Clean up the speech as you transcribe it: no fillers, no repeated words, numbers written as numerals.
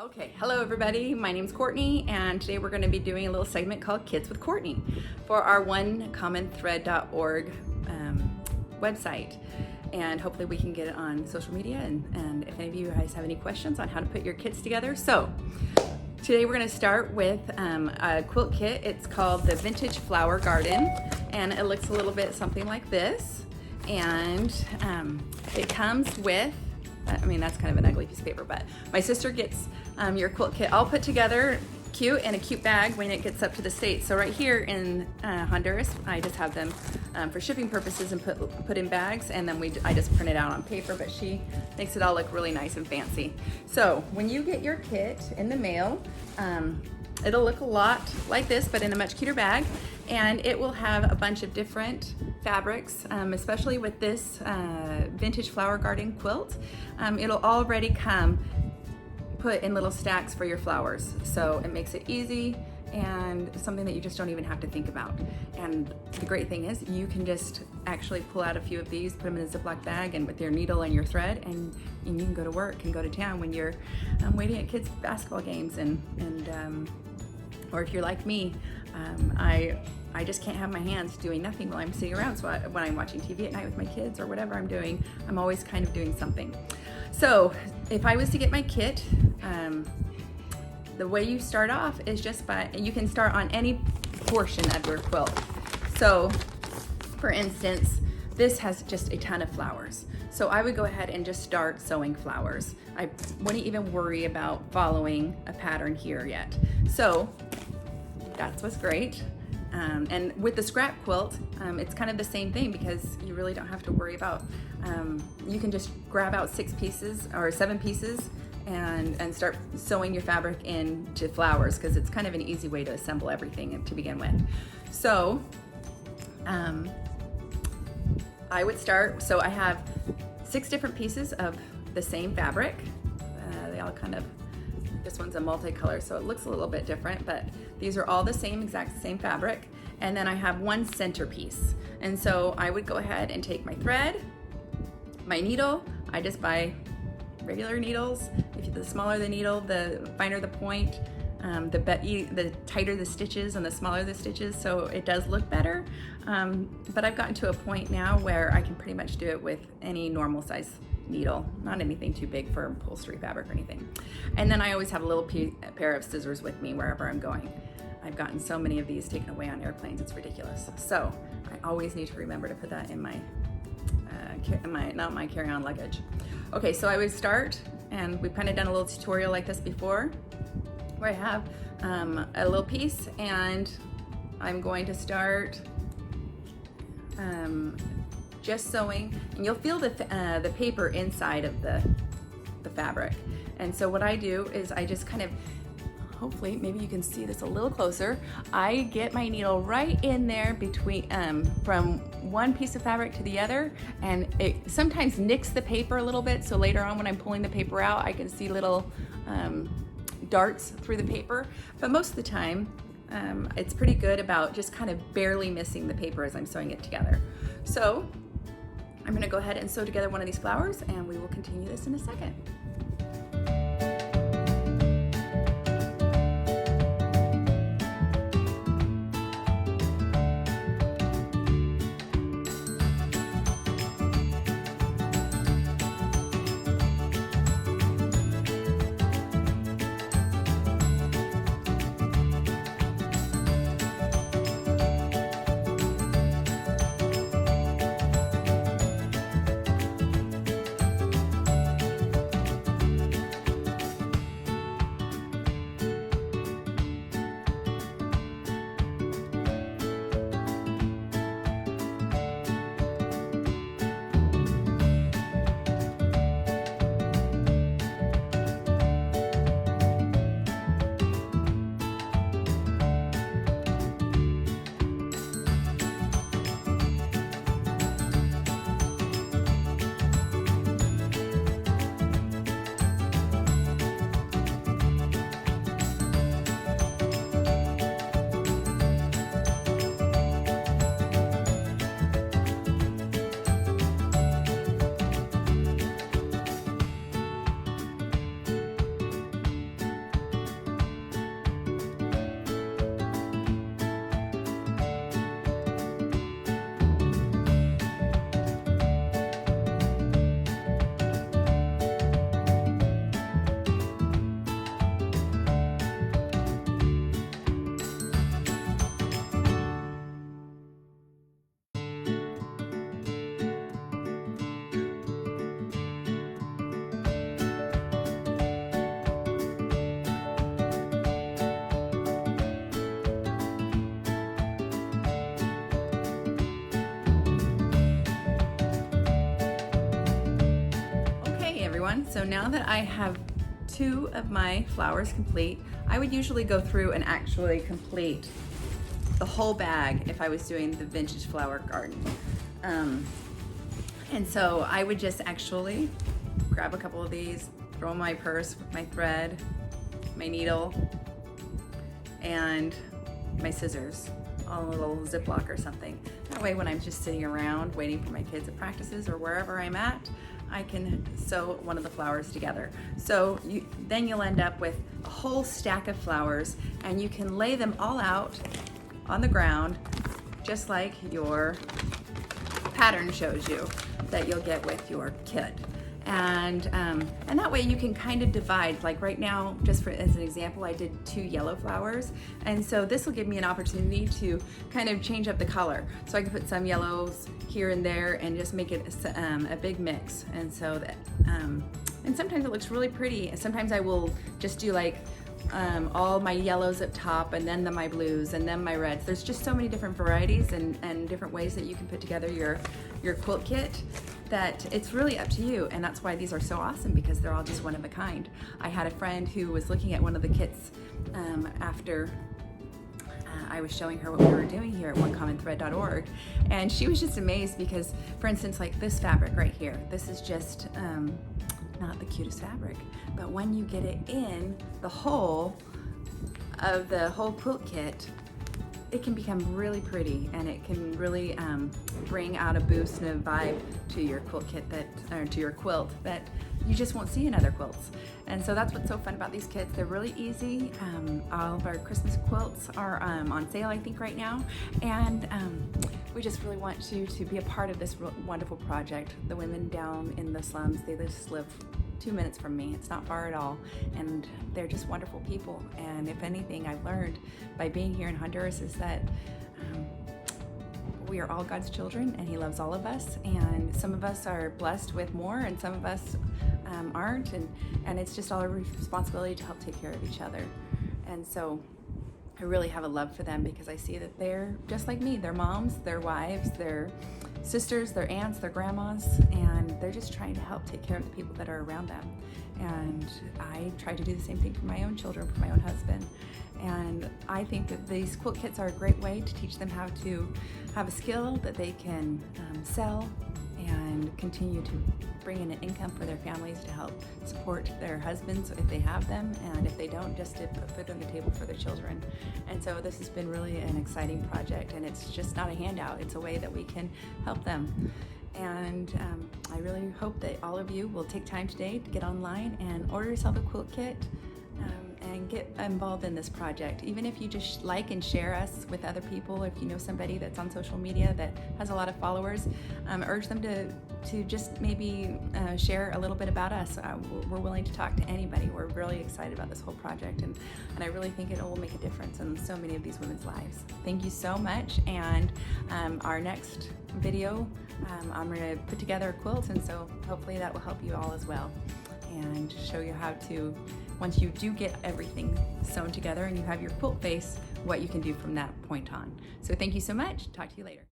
Okay, hello everybody. My name's Courtney, and today we're going to be doing a little segment called Kids with Courtney for our onecommonthread.org website. And hopefully we can get it on social media, and if any of you guys have any questions on how to put your kits together. So today we're going to start with a quilt kit. It's called the Vintage Flower Garden, and it looks a little bit something like this. And it comes with, I mean, that's kind of an ugly piece of paper, but my sister gets your quilt kit all put together cute in a cute bag when it gets up to the States. So right here in Honduras, I just have them for shipping purposes and put in bags, and then I just print it out on paper, but she makes it all look really nice and fancy. So when you get your kit in the mail, it'll look a lot like this, but in a much cuter bag, and it will have a bunch of different fabrics, especially with this Vintage Flower Garden quilt. It'll already come put in little stacks for your flowers, so it makes it easy and something that you just don't even have to think about. And the great thing is you can just actually pull out a few of these, put them in a Ziploc bag, and with your needle and your thread, and you can go to work and go to town when you're waiting at kids' basketball games, or if you're like me, I just can't have my hands doing nothing while I'm sitting around. So when I'm watching TV at night with my kids or whatever I'm doing, I'm always kind of doing something. So if I was to get my kit, the way you start off is just you can start on any portion of your quilt. So for instance, this has just a ton of flowers. So I would go ahead and just start sewing flowers. I wouldn't even worry about following a pattern here yet. So that's what's great. And with the scrap quilt, it's kind of the same thing, because you really don't have to worry about, you can just grab out 6 pieces or 7 pieces and start sewing your fabric into flowers, because it's kind of an easy way to assemble everything to begin with. So I would start, so I have 6 different pieces of the same fabric. They all kind of, this one's a multicolor, so it looks a little bit different, but these are all the same, exact same fabric. And then I have one centerpiece. And so I would go ahead and take my thread, my needle. I just buy regular needles. The smaller the needle, the finer the point, the tighter the stitches and the smaller the stitches, so it does look better. But I've gotten to a point now where I can pretty much do it with any normal size needle, not anything too big for upholstery fabric or anything. And then I always have a little pair of scissors with me wherever I'm going. I've gotten so many of these taken away on airplanes, it's ridiculous. So I always need to remember to put that in my, not my carry-on luggage. Okay, so I would start, and we've kind of done a little tutorial like this before, where I have a little piece, and I'm going to start just sewing, and you'll feel the paper inside of the fabric. And so what I do is I just kind of, hopefully maybe you can see this a little closer, I get my needle right in there between from one piece of fabric to the other, and it sometimes nicks the paper a little bit, so later on when I'm pulling the paper out, I can see little darts through the paper. But most of the time it's pretty good about just kind of barely missing the paper as I'm sewing it together. So I'm going to go ahead and sew together one of these flowers, and we will continue this in a second. everyone. So now that I have 2 of my flowers complete, I would usually go through and actually complete the whole bag if I was doing the vintage flower garden. And so I would just actually grab a couple of these, throw in my purse with my thread, my needle, and my scissors on a little Ziploc or something. That way when I'm just sitting around waiting for my kids at practices or wherever I'm at, I can sew one of the flowers together. So then you'll end up with a whole stack of flowers, and you can lay them all out on the ground just like your pattern shows you that you'll get with your kit. And that way you can kind of divide. Like right now, just as an example, I did 2 yellow flowers, and so this will give me an opportunity to kind of change up the color. So I can put some yellows here and there and just make it a big mix. And so that, and sometimes it looks really pretty. And sometimes I will just do like all my yellows up top, and then my blues, and then my reds. There's just so many different varieties and different ways that you can put together your quilt kit, that it's really up to you. And that's why these are so awesome, because they're all just one of a kind. I had a friend who was looking at one of the kits after I was showing her what we were doing here at onecommonthread.org, and she was just amazed because, for instance, like this fabric right here, this is just not the cutest fabric, but when you get it in the hole of the whole quilt kit, it can become really pretty, and it can really bring out a boost and a vibe to your quilt kit or to your quilt that you just won't see in other quilts. And so that's what's so fun about these kits. They're really easy. All of our Christmas quilts are on sale, I think, right now, and we just really want you to be a part of this wonderful project. The women down in the slums, they just live 2 minutes from me. It's not far at all, and they're just wonderful people. And if anything I've learned by being here in Honduras is that we are all God's children, and He loves all of us, and some of us are blessed with more and some of us aren't, and it's just our responsibility to help take care of each other. And so I really have a love for them, because I see that they're just like me. They're moms, they're wives, they're sisters, they're aunts, they're grandmas, and they're just trying to help take care of the people that are around them. And I try to do the same thing for my own children, for my own husband. And I think that these quilt kits are a great way to teach them how to have a skill that they can sell and continue to bring in an income for their families to help support their husbands if they have them, and if they don't, just to put food on the table for their children. And so this has been really an exciting project, and it's just not a handout, it's a way that we can help them. And I really hope that all of you will take time today to get online and order yourself a quilt kit and get involved in this project. Even if you just like and share us with other people, if you know somebody that's on social media that has a lot of followers, urge them to just maybe share a little bit about us. We're willing to talk to anybody. We're really excited about this whole project, and I really think it will make a difference in so many of these women's lives. Thank you so much, and our next video, I'm going to put together a quilt, and so hopefully that will help you all as well, and show you how to, once you do get everything sewn together and you have your quilt face, what you can do from that point on. So thank you so much. Talk to you later.